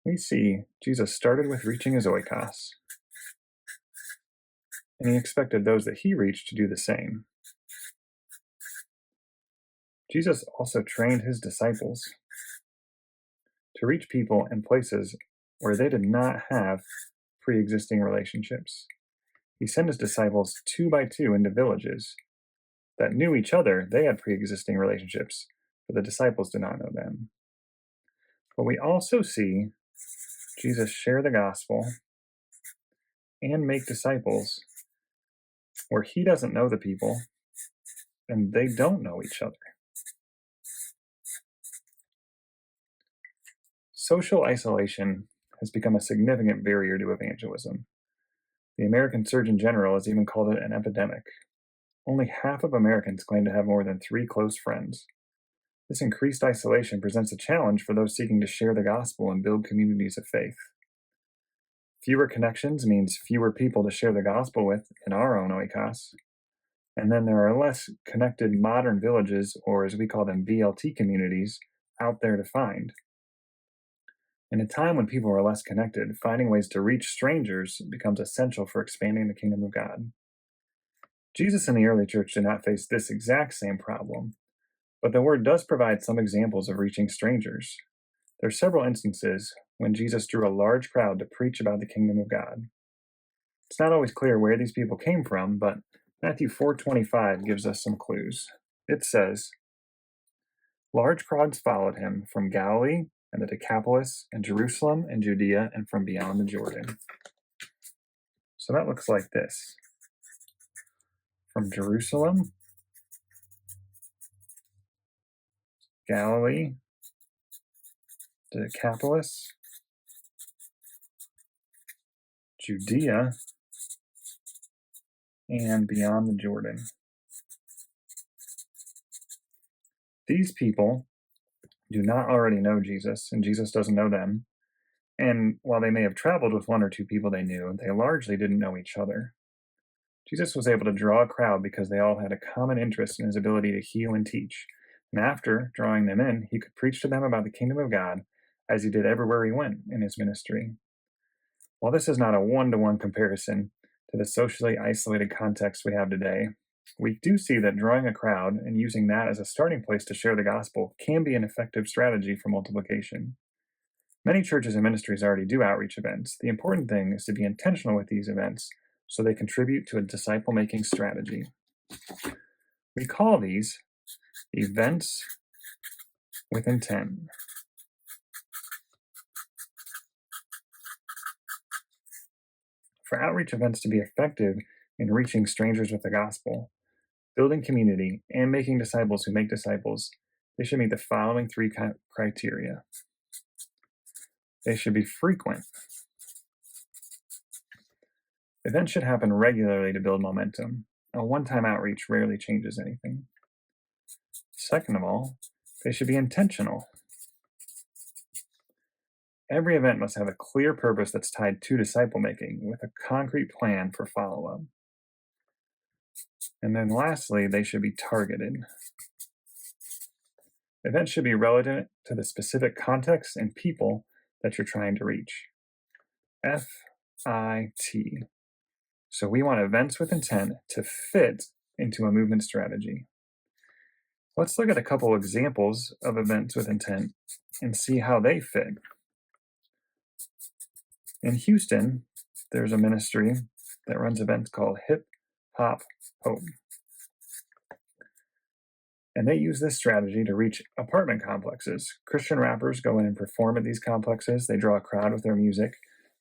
we see Jesus started with reaching his oikos, and he expected those that he reached to do the same. Jesus also trained his disciples to reach people in places where they did not have pre-existing relationships. He sent his disciples 2 by 2 into villages that knew each other. They had pre-existing relationships, but the disciples did not know them. But we also see Jesus share the gospel and make disciples where he doesn't know the people and they don't know each other. Social isolation has become a significant barrier to evangelism. The American Surgeon General has even called it an epidemic. Only half of Americans claim to have more than 3 close friends. This increased isolation presents a challenge for those seeking to share the gospel and build communities of faith. Fewer connections means fewer people to share the gospel with in our own oikos. And then there are less connected modern villages, or as we call them, BLT communities, out there to find. In a time when people are less connected, finding ways to reach strangers becomes essential for expanding the kingdom of God. Jesus and the early church did not face this exact same problem, but the word does provide some examples of reaching strangers. There are several instances when Jesus drew a large crowd to preach about the kingdom of God. It's not always clear where these people came from, but Matthew 4:25 gives us some clues. It says, "Large crowds followed him from Galilee and the Decapolis and Jerusalem and Judea and from beyond the Jordan." So that looks like this. From Jerusalem, Galilee, Decapolis, Judea, and beyond the Jordan. These people do not already know Jesus, and Jesus doesn't know them. And while they may have traveled with 1 or 2 people they knew, they largely didn't know each other. Jesus was able to draw a crowd because they all had a common interest in his ability to heal and teach. And after drawing them in, he could preach to them about the kingdom of God as he did everywhere he went in his ministry. While this is not a one-to-one comparison to the socially isolated context we have today, we do see that drawing a crowd and using that as a starting place to share the gospel can be an effective strategy for multiplication. Many churches and ministries already do outreach events. The important thing is to be intentional with these events so they contribute to a disciple-making strategy. We call these events with intent. For outreach events to be effective in reaching strangers with the gospel, building community, and making disciples who make disciples, they should meet the following 3 criteria. They should be frequent. Events should happen regularly to build momentum. A one-time outreach rarely changes anything. Second of all, they should be intentional. Every event must have a clear purpose that's tied to disciple making with a concrete plan for follow-up. And then lastly, they should be targeted. Events should be relevant to the specific context and people that you're trying to reach. FIT. So we want events with intent to fit into a movement strategy. Let's look at a couple examples of events with intent and see how they fit. In Houston, there's a ministry that runs events called Hip Hop Hope. And they use this strategy to reach apartment complexes. Christian rappers go in and perform at these complexes. They draw a crowd with their music.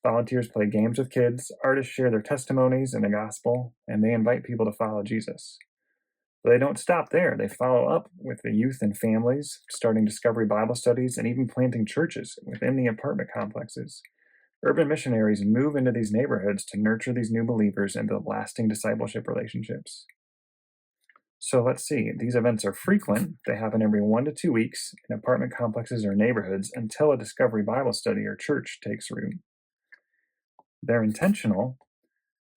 Volunteers play games with kids. Artists share their testimonies and the gospel, and they invite people to follow Jesus. But they don't stop there. They follow up with the youth and families, starting Discovery Bible studies and even planting churches within the apartment complexes. Urban missionaries move into these neighborhoods to nurture these new believers and build lasting discipleship relationships. So let's see. These events are frequent. They happen every 1 to 2 weeks in apartment complexes or neighborhoods until a Discovery Bible study or church takes root. They're intentional.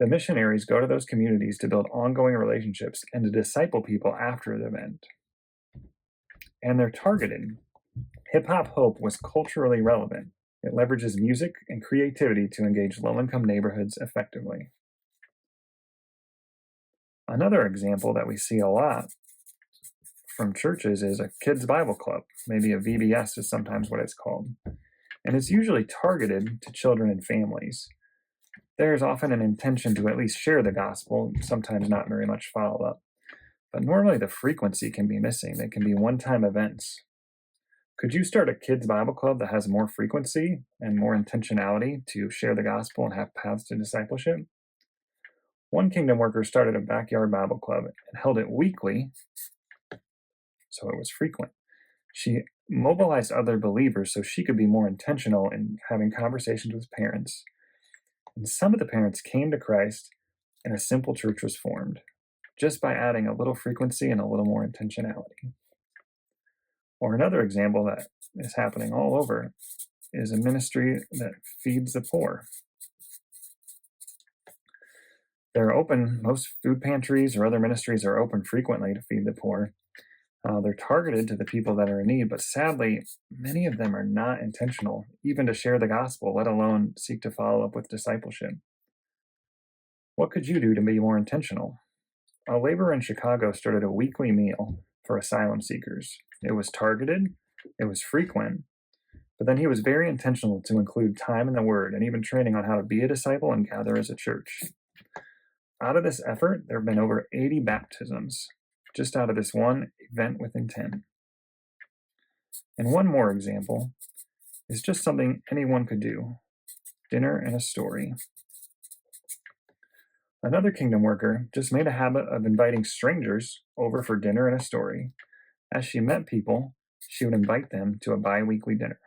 The missionaries go to those communities to build ongoing relationships and to disciple people after the event. And they're targeted. Hip Hop Hope was culturally relevant. It leverages music and creativity to engage low-income neighborhoods effectively. Another example that we see a lot from churches is a kids' Bible club. Maybe a VBS is sometimes what it's called. And it's usually targeted to children and families. There's often an intention to at least share the gospel, sometimes not very much follow up. But normally the frequency can be missing. They can be one-time events. Could you start a kids' Bible club that has more frequency and more intentionality to share the gospel and have paths to discipleship? One kingdom worker started a backyard Bible club and held it weekly, so it was frequent. She mobilized other believers so she could be more intentional in having conversations with parents. And some of the parents came to Christ, and a simple church was formed, just by adding a little frequency and a little more intentionality. Or another example that is happening all over is a ministry that feeds the poor. They're open, most food pantries or other ministries are open frequently to feed the poor. They're targeted to the people that are in need, but sadly, many of them are not intentional, even to share the gospel, let alone seek to follow up with discipleship. What could you do to be more intentional? A laborer in Chicago started a weekly meal for asylum seekers. It was targeted, it was frequent, but then he was very intentional to include time in the Word and even training on how to be a disciple and gather as a church. Out of this effort, there have been over 80 baptisms, just out of this one event with intent. And one more example is just something anyone could do: dinner and a story. Another kingdom worker just made a habit of inviting strangers over for dinner and a story. As she met people, she would invite them to a bi-weekly dinner.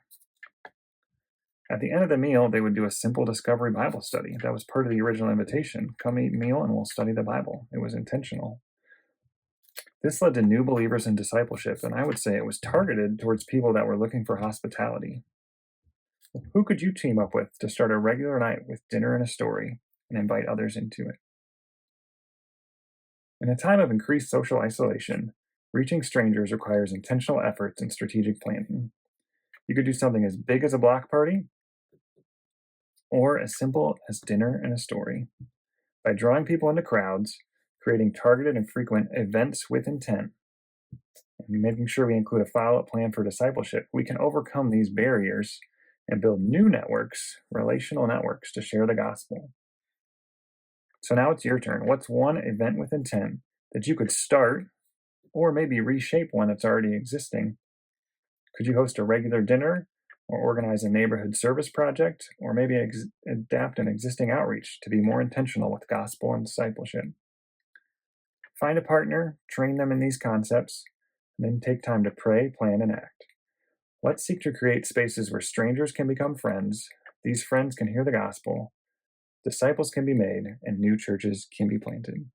At the end of the meal, they would do a simple discovery Bible study. That was part of the original invitation. Come eat a meal and we'll study the Bible. It was intentional. This led to new believers in discipleship, and I would say it was targeted towards people that were looking for hospitality. Who could you team up with to start a regular night with dinner and a story and invite others into it? In a time of increased social isolation, reaching strangers requires intentional efforts and strategic planning. You could do something as big as a block party or as simple as dinner and a story. By drawing people into crowds, creating targeted and frequent events with intent, and making sure we include a follow-up plan for discipleship, we can overcome these barriers and build new networks, relational networks, to share the gospel. So now it's your turn. What's one event with intent that you could start or maybe reshape one that's already existing? Could you host a regular dinner or organize a neighborhood service project, or maybe adapt an existing outreach to be more intentional with gospel and discipleship? Find a partner, train them in these concepts, and then take time to pray, plan, and act. Let's seek to create spaces where strangers can become friends, these friends can hear the gospel, disciples can be made, and new churches can be planted.